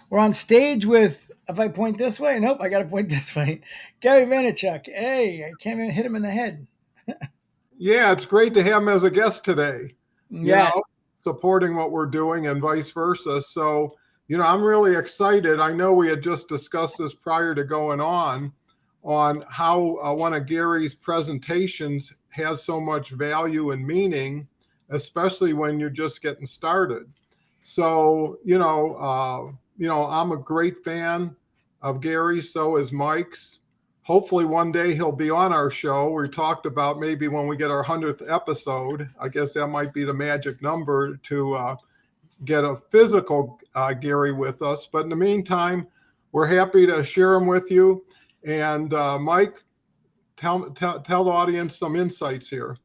We're on stage with, if I point this way, nope, I got to point this way. Gary Vaynerchuk. Hey, I can't even hit him in the head. Yeah, it's great to have him as a guest today, you Yes. know, supporting what we're doing and vice versa. So, I'm really excited. I know we had just discussed this prior to going on how one of Gary's presentations has so much value and meaning, especially when you're just getting started. So, I'm a great fan of Gary. So is Mike's. Hopefully one day he'll be on our show. We talked about maybe when we get our 100th episode. I guess that might be the magic number to get a physical Gary with us. But in the meantime, we're happy to share him with you. And Mike, tell the audience some insights here.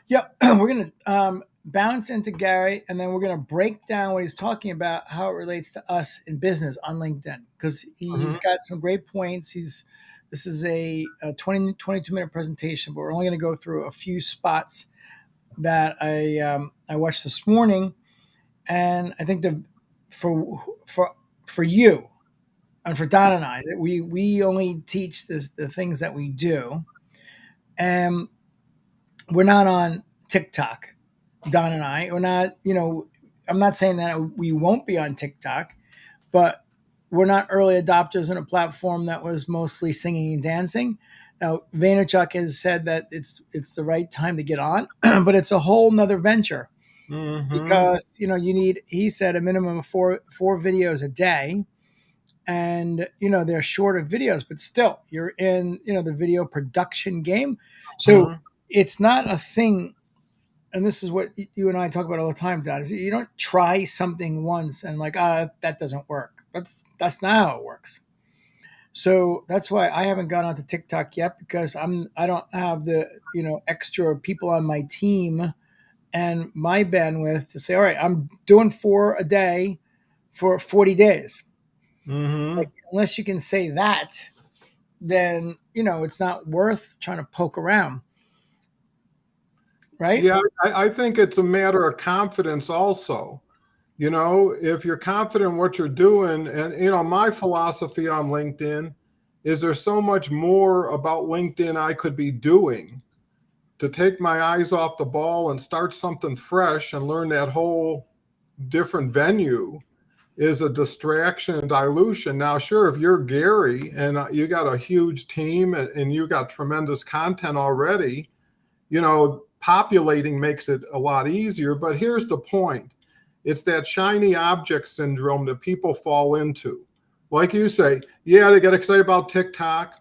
Yep. We're going to bounce into Gary, and then we're going to break down what he's talking about, how it relates to us in business on LinkedIn, because he's Mhm. got some great points. This is a 20, 22-minute presentation, but we're only going to go through a few spots that I watched this morning. And I think for for for you and for Don and I, that we only teach the things that we do, and we're not on TikTok. Don and I, we're not. I'm not saying that we won't be on TikTok, but we're not early adopters in a platform that was mostly singing and dancing. Now, Vaynerchuk has said that it's the right time to get on, but it's a whole nother venture Mhm. because you need. He said a minimum of four videos a day, and they're shorter videos, but still you're in the video production game. So Mhm. it's not a thing, and this is what you and I talk about all the time, Dad, is you don't try something once and like, that doesn't work. That's not how it works. So that's why I haven't gone onto TikTok yet, because I don't have the extra people on my team and my bandwidth to say, all right, I'm doing four a day for 40 days. Like, Mhm. unless you can say that, then it's not worth trying to poke around, right? Yeah, I think it's a matter of confidence also. If you're confident in what you're doing, and my philosophy on LinkedIn is there's so much more about LinkedIn I could be doing to take my eyes off the ball and start something fresh and learn that whole different venue is a distraction and dilution. Now, sure, if you're Gary and you got a huge team and you got tremendous content already, populating makes it a lot easier. But here's the point, it's that shiny object syndrome that people fall into. Like you say, yeah, they get excited about TikTok,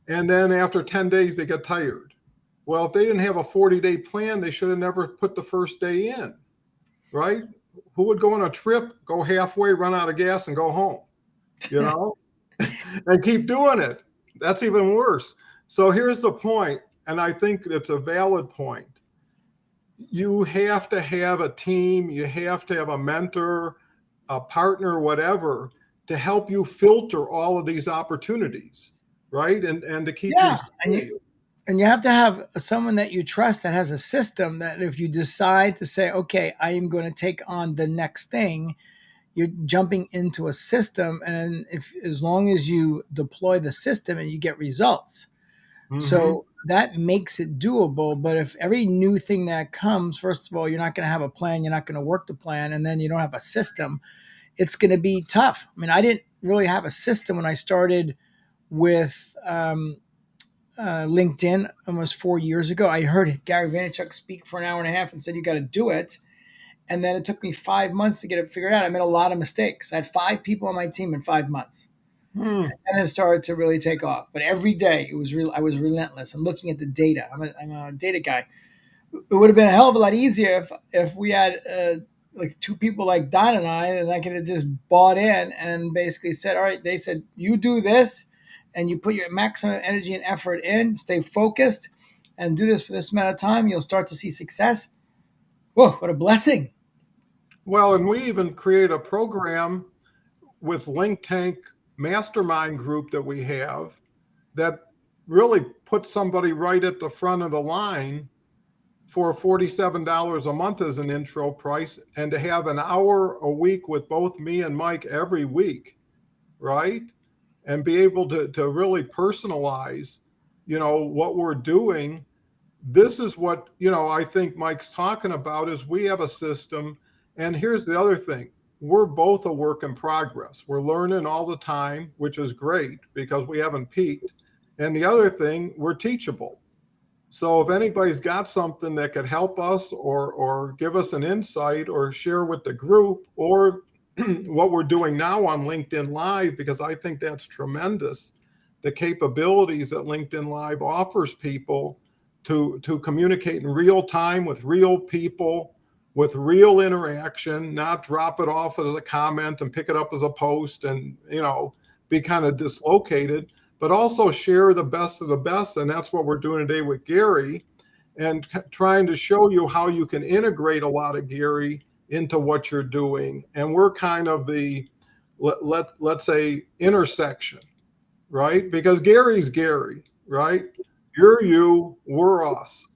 and then after 10 days, they get tired. Well, if they didn't have a 40-day plan, they should have never put the first day in, right? Who would go on a trip, go halfway, run out of gas, and go home, you know, and keep doing it? That's even worse. So here's the point, and I think it's a valid point. You have to have a team, you have to have a mentor, a partner, whatever, to help you filter all of these opportunities, right? And to keep you Yeah, and safe. you have to have someone that you trust that has a system that if you decide to say, okay, I am going to take on the next thing, you're jumping into a system, and if as long as you deploy the system and you get results, Mm-hmm. so that makes it doable. But if every new thing that comes, first of all, you're not going to have a plan, you're not going to work the plan, and then you don't have a system, it's going to be tough. I mean, I didn't really have a system when I started with LinkedIn almost 4 years ago. I heard Gary Vaynerchuk speak for an hour and a half and said, you got to do it. And then it took me 5 months to get it figured out. I made a lot of mistakes. I had 5 people on my team in 5 months. Hmm. And it started to really take off. But every day it was real. I was relentless. I'm looking at the data. I'm a data guy. It would have been a hell of a lot easier if we had like two people like Don and I could have just bought in and basically said, all right, they said, you do this and you put your maximum energy and effort in, stay focused, and do this for this amount of time, you'll start to see success. Whoa, what a blessing. Well, and we even create a program with LinkTank mastermind group that we have that really puts somebody right at the front of the line for $47 a month as an intro price, and to have an hour a week with both me and Mike every week, right? And be able to really personalize, what we're doing. This is what, I think Mike's talking about is we have a system. And here's the other thing. We're both a work in progress. We're learning all the time, which is great because we haven't peaked. And the other thing, we're teachable. So if anybody's got something that could help us or give us an insight or share with the group or what we're doing now on LinkedIn Live, because I think that's tremendous, the capabilities that LinkedIn Live offers people to communicate in real time with real people, with real interaction, not drop it off as a comment and pick it up as a post and, be kind of dislocated, but also share the best of the best. And that's what we're doing today with Gary and trying to show you how you can integrate a lot of Gary into what you're doing. And we're kind of the, let's say, intersection, right? Because Gary's Gary, right? You're you, we're us.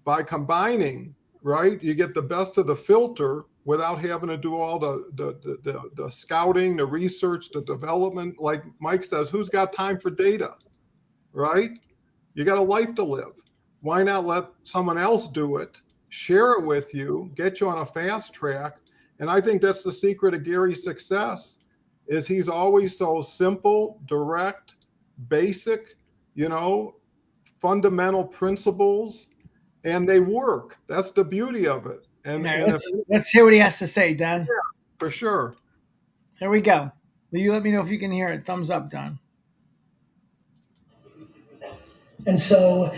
By combining, right, you get the best of the filter without having to do all the scouting, the research, the development. Like Mike says, who's got time for data, right? You got a life to live. Why not let someone else do it, share it with you, get you on a fast track? And I think that's the secret of Gary's success is he's always so simple, direct, basic, fundamental principles, and they work. That's the beauty of it. And, All right, and if, let's hear what he has to say, Don. yeah, for sure. There we go. Will you let me know if you can hear it? Thumbs up, Don. And so,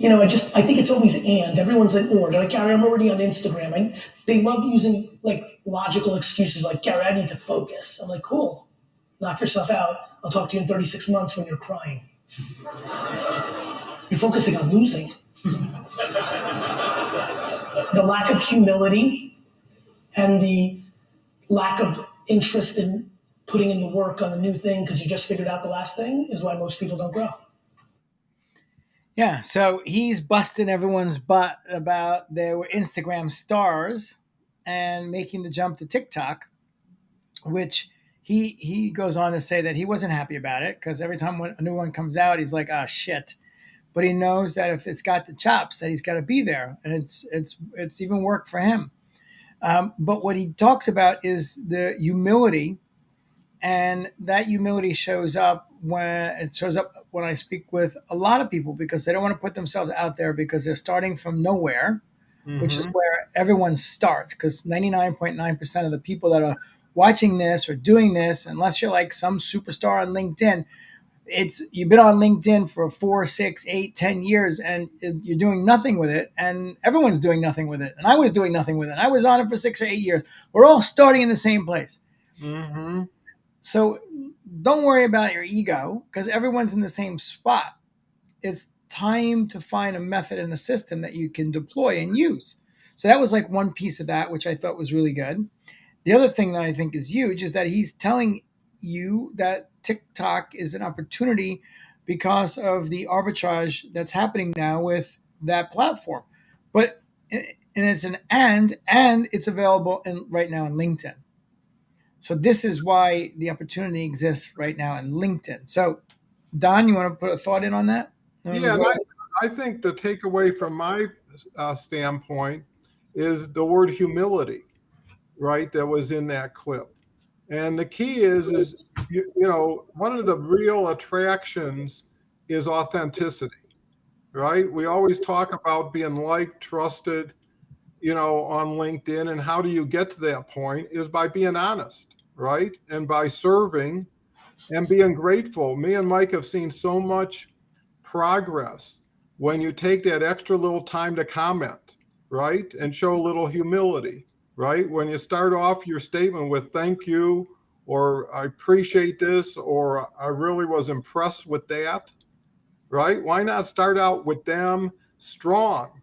I think it's always and. Everyone's like, or they're like, Gary, I'm already on Instagram. And they love using like logical excuses like, Gary, I need to focus. I'm like, cool, knock yourself out. I'll talk to you in 36 months when you're crying. You're focusing on losing. The lack of humility and the lack of interest in putting in the work on a new thing because you just figured out the last thing is why most people don't grow. Yeah, so he's busting everyone's butt about they were Instagram stars and making the jump to TikTok, which he goes on to say that he wasn't happy about it because every time when a new one comes out, he's like, "Ah, shit." But he knows that if it's got the chops, that he's got to be there, and it's even work for him. But what he talks about is the humility, and that humility shows up when I speak with a lot of people because they don't want to put themselves out there because they're starting from nowhere, which is where everyone starts. Because 99.9% of the people that are watching this or doing this, unless you're like some superstar on LinkedIn, you've been on LinkedIn for 4, 6, 8, 10 years and you're doing nothing with it, and everyone's doing nothing with it, and I was doing nothing with it. I was on it for 6 or 8 years. We're all starting in the same place. Mm-hmm. So don't worry about your ego because everyone's in the same spot. It's time to find a method and a system that you can deploy and use. So that was like one piece of that, which I thought was really good. The other thing that I think is huge is that he's telling you that TikTok is an opportunity because of the arbitrage that's happening now with that platform. But and it's an and it's available right now in LinkedIn. So this is why the opportunity exists right now in LinkedIn. So Don, you want to put a thought in on that? Yeah, and I think the takeaway from my standpoint is the word humility, right? That was in that clip. And the key is one of the real attractions is authenticity, right? We always talk about being liked, trusted, on LinkedIn. And how do you get to that point is by being honest, right? And by serving and being grateful. Me and Mike have seen so much progress when you take that extra little time to comment, right? And show a little humility, right? When you start off your statement with thank you, or I appreciate this, or I really was impressed with that, right? Why not start out with them strong,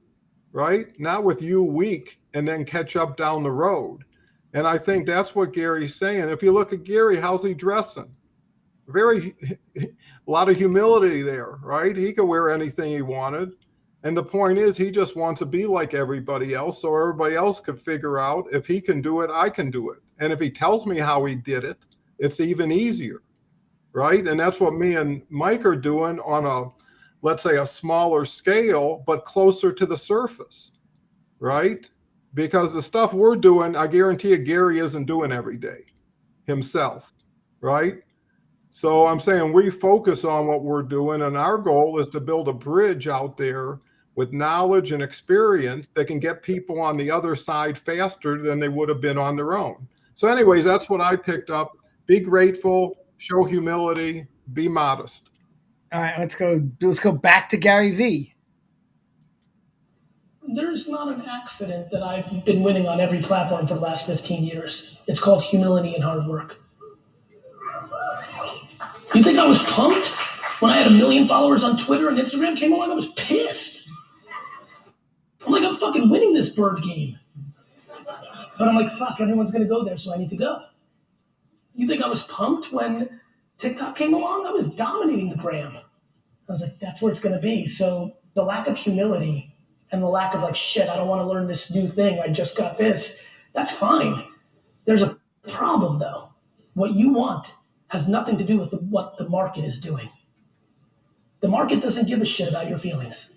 right? Not with you weak and then catch up down the road. And I think that's what Gary's saying. If you look at Gary, how's he dressing? A lot of humility there, right? He could wear anything he wanted. And the point is, he just wants to be like everybody else so everybody else could figure out if he can do it, I can do it. And if he tells me how he did it, it's even easier, right? And that's what me and Mike are doing on a, let's say, a smaller scale, but closer to the surface, right? Because the stuff we're doing, I guarantee you, Gary isn't doing every day himself, right? So I'm saying we focus on what we're doing, and our goal is to build a bridge out there with knowledge and experience that can get people on the other side faster than they would have been on their own. So anyways, that's what I picked up. Be grateful, show humility, be modest. All right, let's go back to Gary V. There's not an accident that I've been winning on every platform for the last 15 years. It's called humility and hard work. You think I was pumped when I had 1 million followers on Twitter and Instagram came along? I was pissed. I'm like, I'm fucking winning this bird game. But I'm like, fuck, everyone's gonna go there, so I need to go. You think I was pumped when TikTok came along? I was dominating the gram. I was like, that's where it's gonna be. So the lack of humility and the lack of like, shit, I don't wanna learn this new thing, I just got this, that's fine. There's a problem though. What you want has nothing to do with what the market is doing. The market doesn't give a shit about your feelings.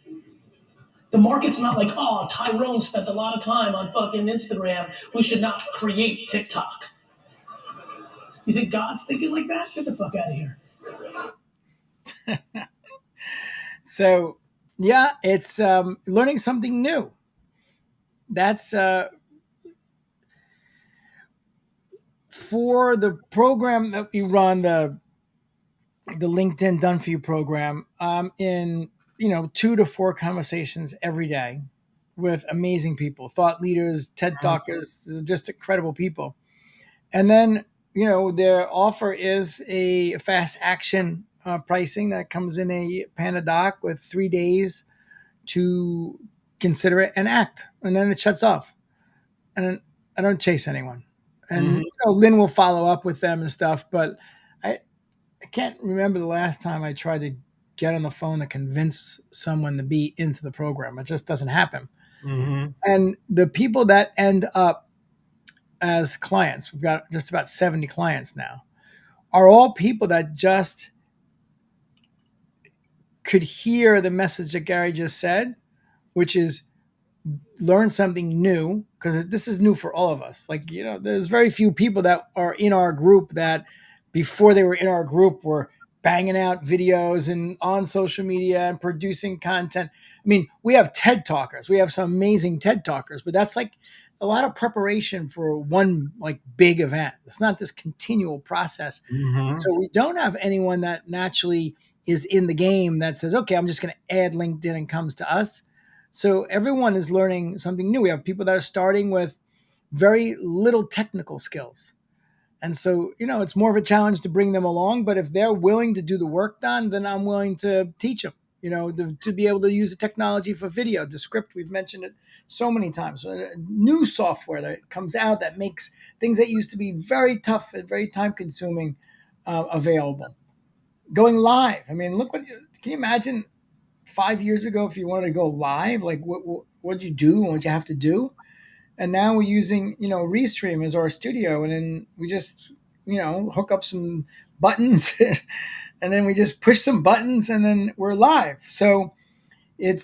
The market's not like, oh, Tyrone spent a lot of time on fucking Instagram. We should not create TikTok. You think God's thinking like that? Get the fuck out of here. So, yeah, it's learning something new. That's for the program that we run, the LinkedIn Done For You program. In 2 to 4 conversations every day with amazing people, thought leaders, TED talkers, just incredible people. And then, their offer is a fast action pricing that comes in a Panda doc with 3 days to consider it and act. And then it shuts off. And I don't chase anyone. And Lynn will follow up with them and stuff, but I can't remember the last time I tried to get on the phone to convince someone to be into the program. It just doesn't happen. And the people that end up as clients, we've got just about 70 clients now, are all people that just could hear the message that Gary just said, which is learn something new, because this is new for all of us. Like, there's very few people that are in our group that before they were in our group were banging out videos and on social media and producing content. I mean, we have TED talkers. We have some amazing TED talkers, but that's like a lot of preparation for one like big event. It's not this continual process. So we don't have anyone that naturally is in the game that says, okay, I'm just going to add LinkedIn and comes to us. So everyone is learning something new. We have people that are starting with very little technical skills. And so, it's more of a challenge to bring them along. But if they're willing to do the work done, then I'm willing to teach them, to be able to use the technology for video. The script, we've mentioned it so many times. New software that comes out that makes things that used to be very tough and very time consuming available. Going live. I mean, can you imagine 5 years ago if you wanted to go live? Like what'd you do and what'd you have to do? And now we're using, Restream as our studio, and then we just, hook up some buttons and then we just push some buttons and then we're live. So it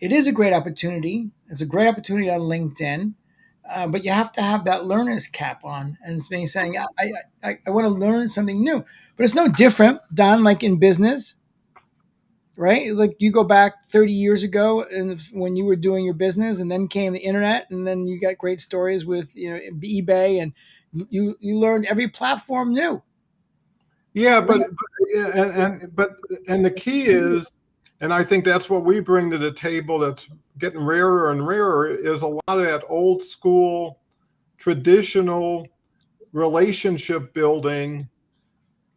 is a great opportunity. It's a great opportunity on LinkedIn, but you have to have that learner's cap on, and it's being saying, I want to learn something new. But it's no different, Don, like in business. Right? Like you go back 30 years ago and when you were doing your business, and then came the internet, and then you got great stories with, eBay, and you learned every platform new. Yeah, but the key is, and I think that's what we bring to the table that's getting rarer and rarer, is a lot of that old school, traditional relationship building,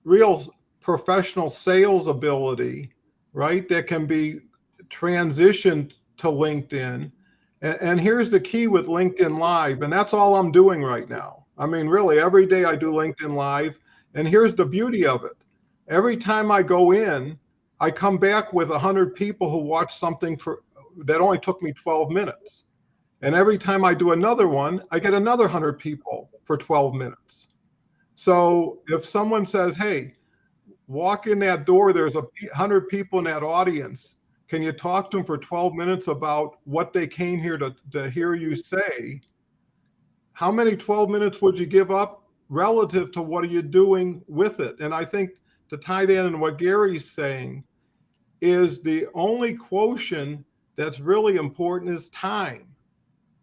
real professional sales ability, right? That can be transitioned to LinkedIn. And here's the key with LinkedIn Live, and that's all I'm doing right now. I mean, really, every day I do LinkedIn Live, and here's the beauty of it. Every time I go in, I come back with 100 people who watch something that only took me 12 minutes. And every time I do another one, I get another 100 people for 12 minutes. So if someone says, hey, walk in that door, there's 100 people in that audience. Can you talk to them for 12 minutes about what they came here to hear you say? How many 12 minutes would you give up relative to what are you doing with it? And I think to tie that into what Gary's saying is the only quotient that's really important is time,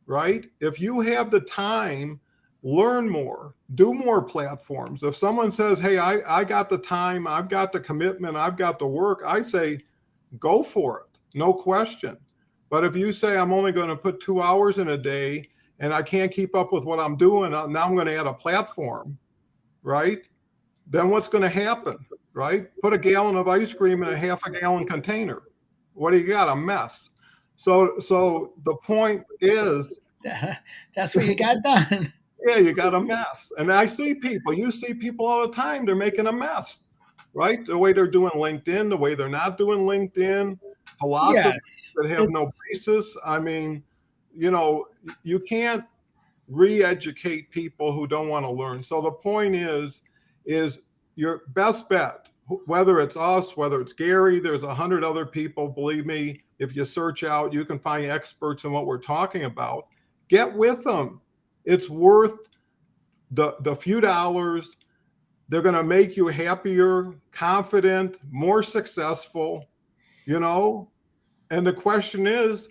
right? If you have the time, learn more, do more platforms. If someone says, hey, I got the time, I've got the commitment, I've got the work, I say, go for it, no question. But if you say, I'm only going to put 2 hours in a day and I can't keep up with what I'm doing, now I'm going to add a platform, right? Then what's going to happen, right? Put a gallon of ice cream in a half a gallon container. What do you got? A mess. So the point is, That's what you got done. yeah, you got a mess. And I see people, you see people all the time, they're making a mess, right? The way they're doing LinkedIn, the way they're not doing LinkedIn, philosophies Yes, that have no it's basis. I mean, you can't re-educate people who don't want to learn. So the point is your best bet, whether it's us, whether it's Gary, there's 100 other people, believe me, if you search out, you can find experts in what we're talking about. Get with them. It's worth the few dollars. They're going to make you happier, confident, more successful, and the question is,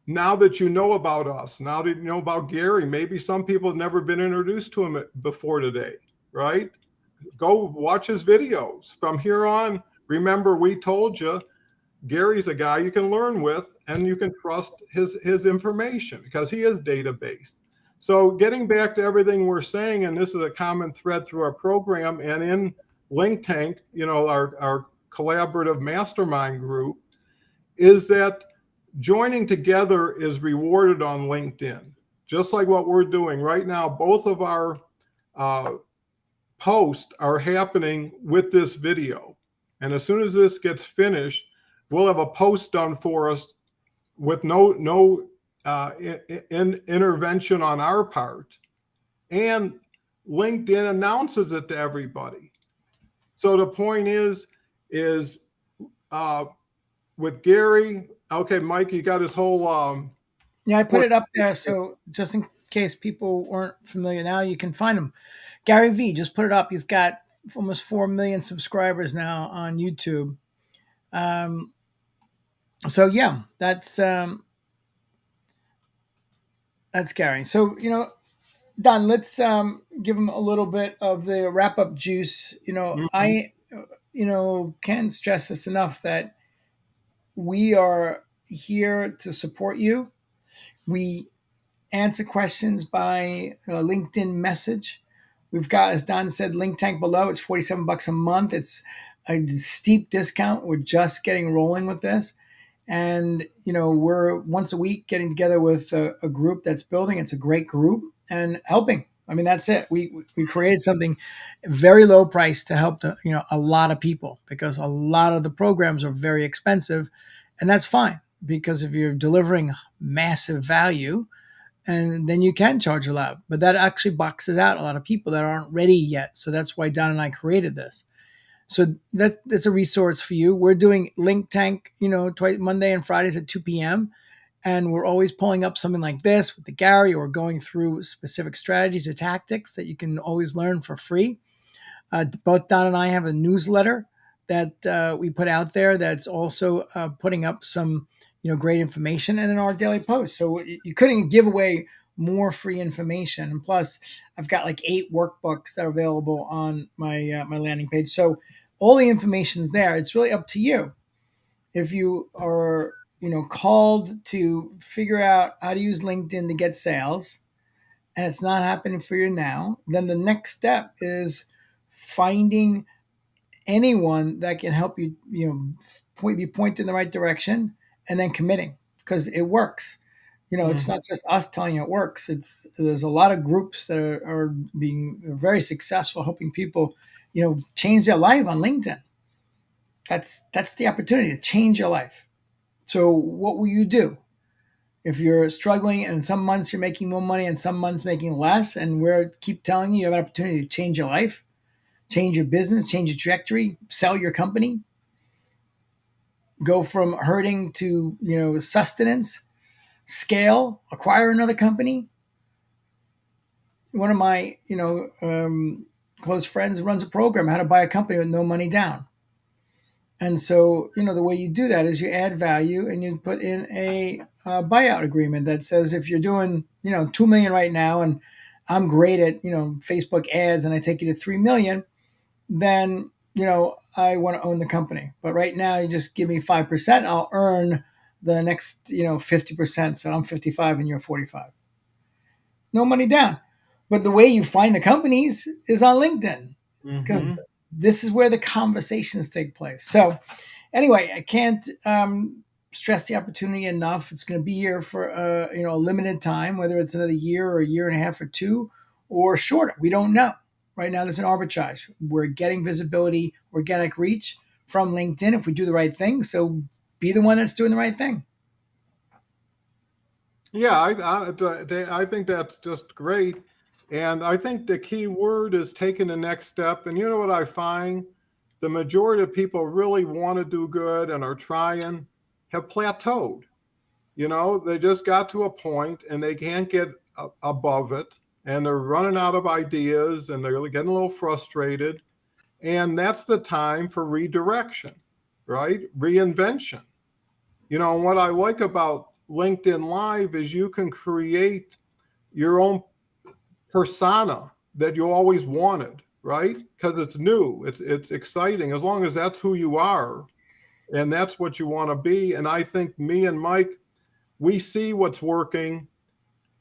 now that you know about us, now that you know about Gary, maybe some people have never been introduced to him before today, right? Go watch his videos. From here on, remember, we told you Gary's a guy you can learn with and you can trust his information because he is data-based. So getting back to everything we're saying, and this is a common thread through our program and in LinkTank, our collaborative mastermind group, is that joining together is rewarded on LinkedIn, just like what we're doing right now. Both of our posts are happening with this video. And as soon as this gets finished, we'll have a post done for us with no intervention on our part. And LinkedIn announces it to everybody. So the point is with Gary, okay, Mike, you got his whole. Yeah, I put it up there so just in case people weren't familiar, now you can find him. Gary V, just put it up. He's got almost 4 million subscribers now on YouTube. So yeah, that's Gary. So Don, let's give him a little bit of the wrap up juice. I can't stress this enough that we are here to support you. We answer questions by LinkedIn message. We've got, as Don said, LinkTank below. It's $47 a month. It's a steep discount. We're just getting rolling with this. And, we're once a week getting together with a group that's building. It's a great group and helping. I mean, that's it. We created something very low price to help a lot of people because a lot of the programs are very expensive, and that's fine because if you're delivering massive value, and then you can charge a lot. But that actually boxes out a lot of people that aren't ready yet. So that's why Don and I created this. So that's a resource for you. We're doing LinkTank, twice Monday and Fridays at 2 p.m. And we're always pulling up something like this with the Gary or going through specific strategies or tactics that you can always learn for free. Both Don and I have a newsletter that we put out there that's also putting up some great information and in our daily posts. So you couldn't give away more free information. And plus, I've got like 8 workbooks that are available on my my landing page. So all the information's there. It's really up to you. If you are called to figure out how to use LinkedIn to get sales, and it's not happening for you now, then the next step is finding anyone that can help you, be pointed in the right direction, and then committing because it works. It's not just us telling you it works. There's a lot of groups that are being very successful, helping people, change their life on LinkedIn. That's the opportunity to change your life. So what will you do? If you're struggling and some months you're making more money and some months making less, and we're keep telling you have an opportunity to change your life, change your business, change your trajectory, sell your company, go from hurting to sustenance, scale, acquire another company. One of my close friends runs a program how to buy a company with no money down. And so, the way you do that is you add value and you put in a buyout agreement that says if you're doing, 2 million right now and I'm great at, Facebook ads and I take you to 3 million, then, I want to own the company. But right now you just give me 5%, I'll earn the next, 50%. So I'm 55 and you're 45. No money down. But the way you find the companies is on LinkedIn because this is where the conversations take place. So anyway, I can't stress the opportunity enough. It's going to be here for a limited time, whether it's another year or a year and a half or two or shorter. We don't know. Right now, there's an arbitrage. We're getting visibility, organic reach from LinkedIn if we do the right thing. So be the one that's doing the right thing. Yeah, I think that's just great. And I think the key word is taking the next step. And you know what I find? The majority of people really want to do good and are trying have plateaued. They just got to a point and they can't get above it. And they're running out of ideas and they're getting a little frustrated. And that's the time for redirection, right? Reinvention. And what I like about LinkedIn Live is you can create your own persona that you always wanted, right? Because it's new, it's exciting. As long as that's who you are and that's what you want to be. And I think me and Mike, we see what's working.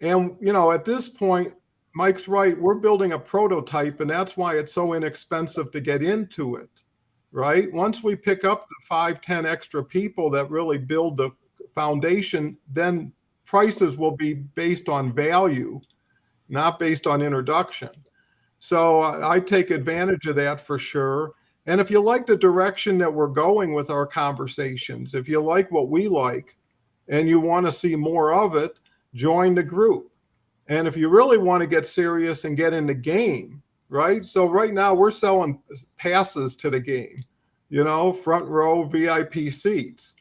And at this point, Mike's right. We're building a prototype, and that's why it's so inexpensive to get into it, right? Once we pick up the 5, 10 extra people that really build the foundation, then prices will be based on value, not based on introduction. So I take advantage of that for sure. And if you like the direction that we're going with our conversations, if you like what we like and you want to see more of it, join the group. And if you really want to get serious and get in the game, right? So right now we're selling passes to the game, front row VIP seats.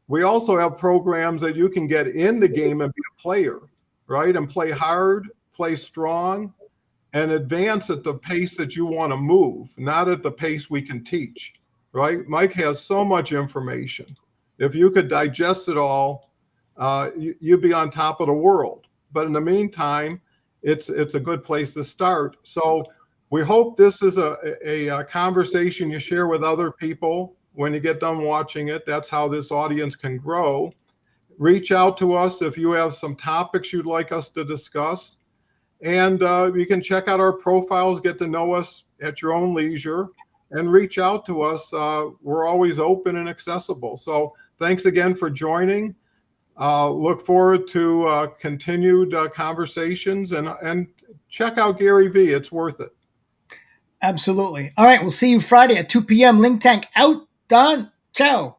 We also have programs that you can get in the game and be a player, right? And play hard, play strong, and advance at the pace that you want to move, not at the pace we can teach, right? Mike has so much information. If you could digest it all, you'd be on top of the world. But in the meantime, it's a good place to start. So we hope this is a conversation you share with other people when you get done watching it. That's how this audience can grow. Reach out to us if you have some topics you'd like us to discuss. And you can check out our profiles, get to know us at your own leisure, and reach out to us. We're always open and accessible. So thanks again for joining. Look forward to continued conversations and check out Gary V. It's worth it. Absolutely. All right. We'll see you Friday at 2 p.m. LinkTank out. Done. Ciao.